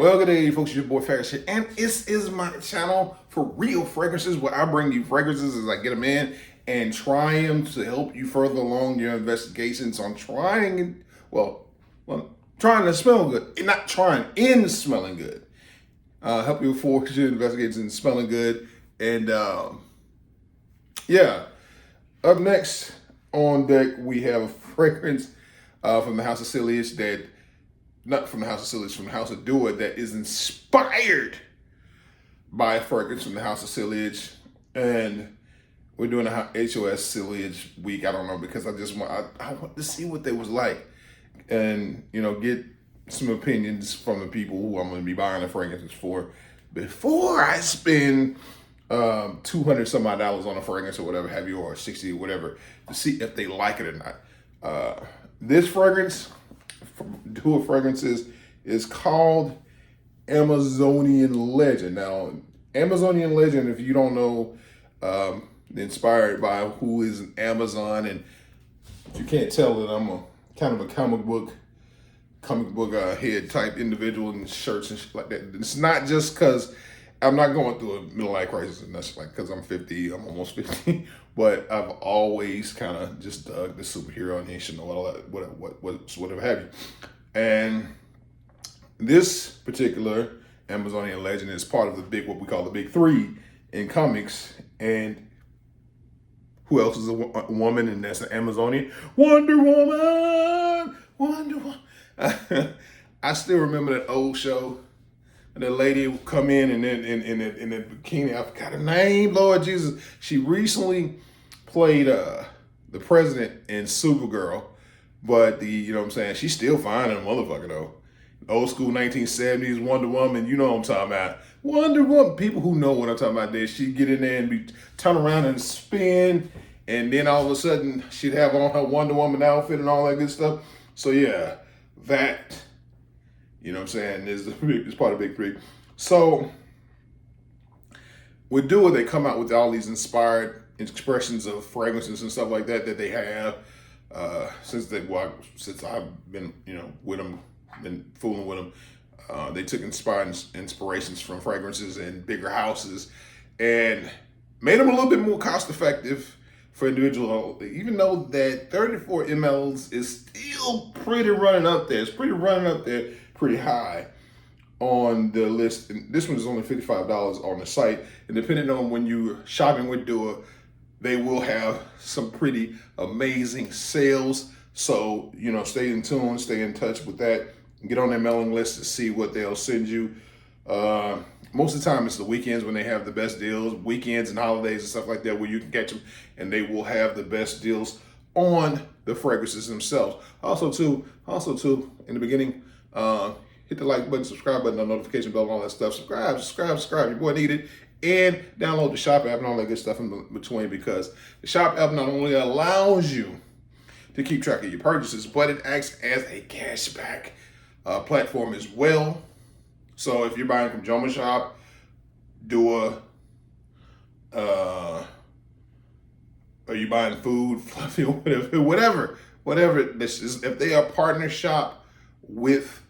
Well, good day, folks. It's your boy Ferris here, and this is my channel for real fragrances, where I bring you fragrances as I get them in and try them to help you further along your investigations on trying to smell good, not trying in smelling good. Help you forward your investigations in smelling good, and yeah. Up next on deck, we have a fragrance from the House of Silius that. Not from the House of Silius, from the House of Dua, that is inspired by a fragrance from the House of Silius. And we're doing a HOS Silius week. I don't know, because I want to see what they was like. And, get some opinions from the people who I'm going to be buying the fragrances for before I spend $200 some odd on a fragrance or whatever have you, or 60 or whatever, to see if they like it or not. This fragrance from Dua Fragrances is called Amazonian Legend. Now, Amazonian Legend, if you don't know, inspired by who is an Amazon, and if you can't tell that I'm a kind of a comic book head type individual in shirts and shit like that. It's not just because I'm not going through a middle life crisis, and that's like because I'm almost 50, but I've always kind of just dug the superhero nation or all that, whatever have you. And this particular Amazonian Legend is part of what we call the big three in comics. And who else is a woman? And that's an Amazonian Wonder Woman. Wonder Woman. I still remember that old show. The lady would come in and then in the bikini. I forgot her name, Lord Jesus. She recently played the president in Supergirl, but she's still fine in a motherfucker though. Old school 1970s Wonder Woman, you know what I'm talking about. Wonder Woman. People who know what I'm talking about, she'd get in there and turn around and spin, and then all of a sudden she'd have on her Wonder Woman outfit and all that good stuff. So yeah, that. You know what I'm saying? It's part of Big Three. So with Dua, they come out with all these inspired expressions of fragrances and stuff like that they have since I've been with them, been fooling with them. They took inspirations from fragrances and bigger houses and made them a little bit more cost effective for individual. Even though that 34 mLs is still pretty running up there. It's pretty high on the list. And this one is only $55 on the site. And depending on when you're shopping with Dua, they will have some pretty amazing sales. So, stay in tune, stay in touch with that. Get on their mailing list to see what they'll send you. Most of the time, it's the weekends when they have the best deals, weekends and holidays and stuff like that, where you can catch them, and they will have the best deals on the fragrances themselves. Also, too, in the beginning, hit the like button, subscribe button, the notification bell, and all that stuff. Subscribe. Your boy need it. And download the Shop app and all that good stuff in between, because the Shop app not only allows you to keep track of your purchases, but it acts as a cashback platform as well. So if you're buying from Joma Shop, Dua, are you buying food, fluffy, whatever, if they are partner shop with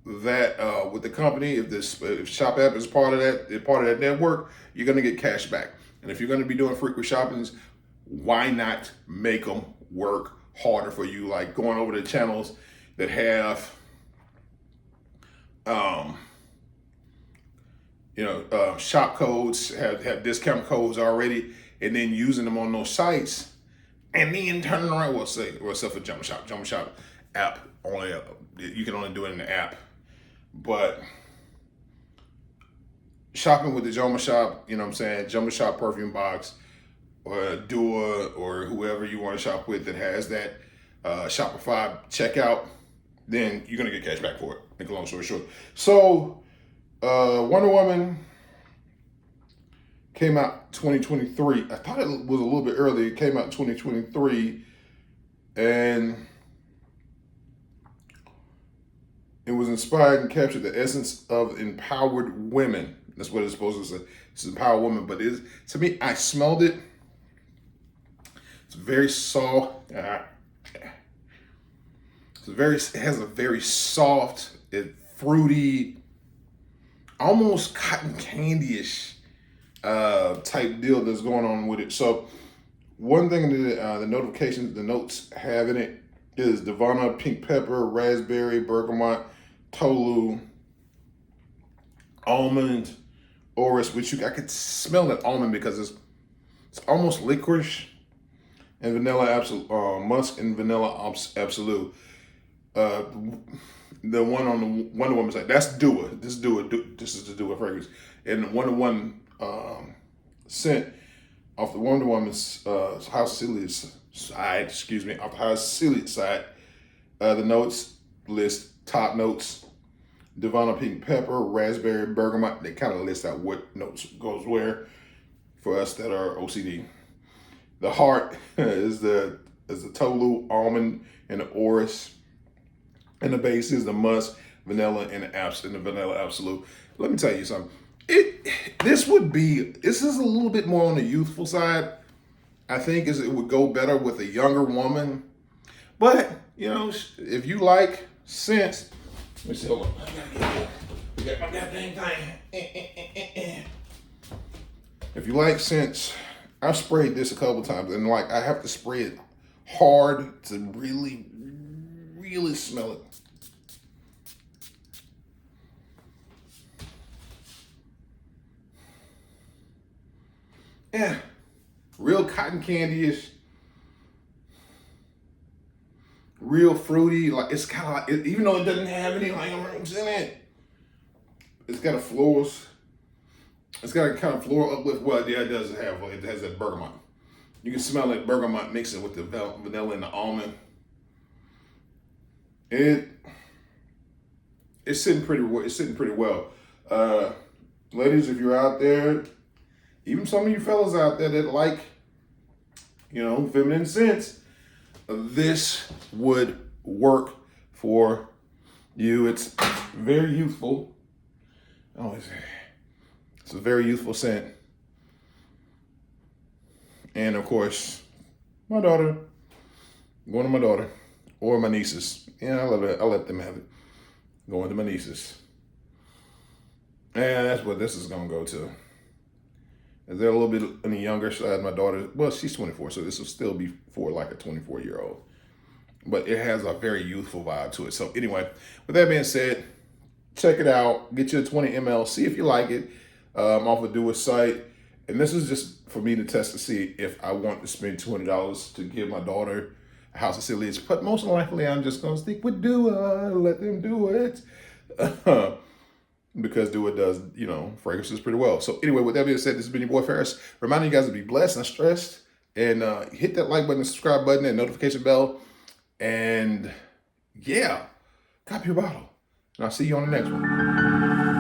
that with the company, if Shop app is part of that network, you're gonna get cash back. And if you're gonna be doing frequent shoppings, why not make them work harder for you? Like going over to channels that have shop codes, have discount codes already, and then using them on those sites, and then turning around, except for Joma Shop app, you can only do it in the app. But shopping with the Joma Shop, Joma Shop perfume box, or Dua, or whoever you want to shop with that has that Shopify checkout, then you're gonna get cash back for it. Make a long story short. So Wonder Woman came out 2023. I thought it was a little bit earlier. It came out 2023, and it was inspired and captured the essence of empowered women. That's what it's supposed to say. It's empowered women, but to me, I smelled it. It's very soft. It has a very soft, fruity, almost cotton candy-ish type deal that's going on with it. So one thing that the notifications, the notes have in it is Divana, pink pepper, raspberry, bergamot, tolu, almond, orris, which I could smell that almond because it's almost licorice, and vanilla absolute, musk and vanilla absolute. The one on the Wonder Woman side, that's Dua. This is the Dua fragrance, and the Wonder Woman scent off the Wonder Woman's House of Celia's side. Excuse me, off the House of Celia's side. The notes list top notes: Divana, pink pepper, raspberry, bergamot. They kind of list out what notes goes where for us that are OCD. The heart is the tolu, almond, and the orris. And the base is the musk, vanilla, and the vanilla absolute. Let me tell you something. This is a little bit more on the youthful side. I think it would go better with a younger woman. But, you know, if you like scents, let me see, hold on. We got my goddamn thing. If you like scents, I've sprayed this a couple times, and like I have to spray it hard to really, really smell it. Yeah, real cotton candy-ish, real fruity. Like it's kind of like, even though it doesn't have any like rings in it, it's got a florals. It's got a kind of floral uplift. Well, yeah, it does have. It has that bergamot. You can smell that bergamot mixing with the vanilla and the almond. It's sitting pretty well. It's sitting pretty well. Ladies, if you're out there, even some of you fellas out there that like, you know, feminine scents, this would work for you. It's very youthful. Oh, it's a very youthful scent. And of course, my daughter, going to my daughter or my nieces. Yeah, I'll let them have it. Going to my nieces. And that's what this is going to go to. Is there a little bit on the younger side? My daughter, well, she's 24, so this will still be for like a 24-year-old. But it has a very youthful vibe to it. So anyway, with that being said, check it out. Get you a 20 ml. See if you like it. Off of Dua's site. And this is just for me to test to see if I want to spend $200 to give my daughter a House of Celia's. But most likely, I'm just going to stick with Dua. Let them do it. Because Dua does, you know, fragrances pretty well. So anyway, with that being said, this has been your boy Ferris. Reminding you guys to be blessed and stressed. And hit that like button, subscribe button, and notification bell. And yeah, copy your bottle. And I'll see you on the next one.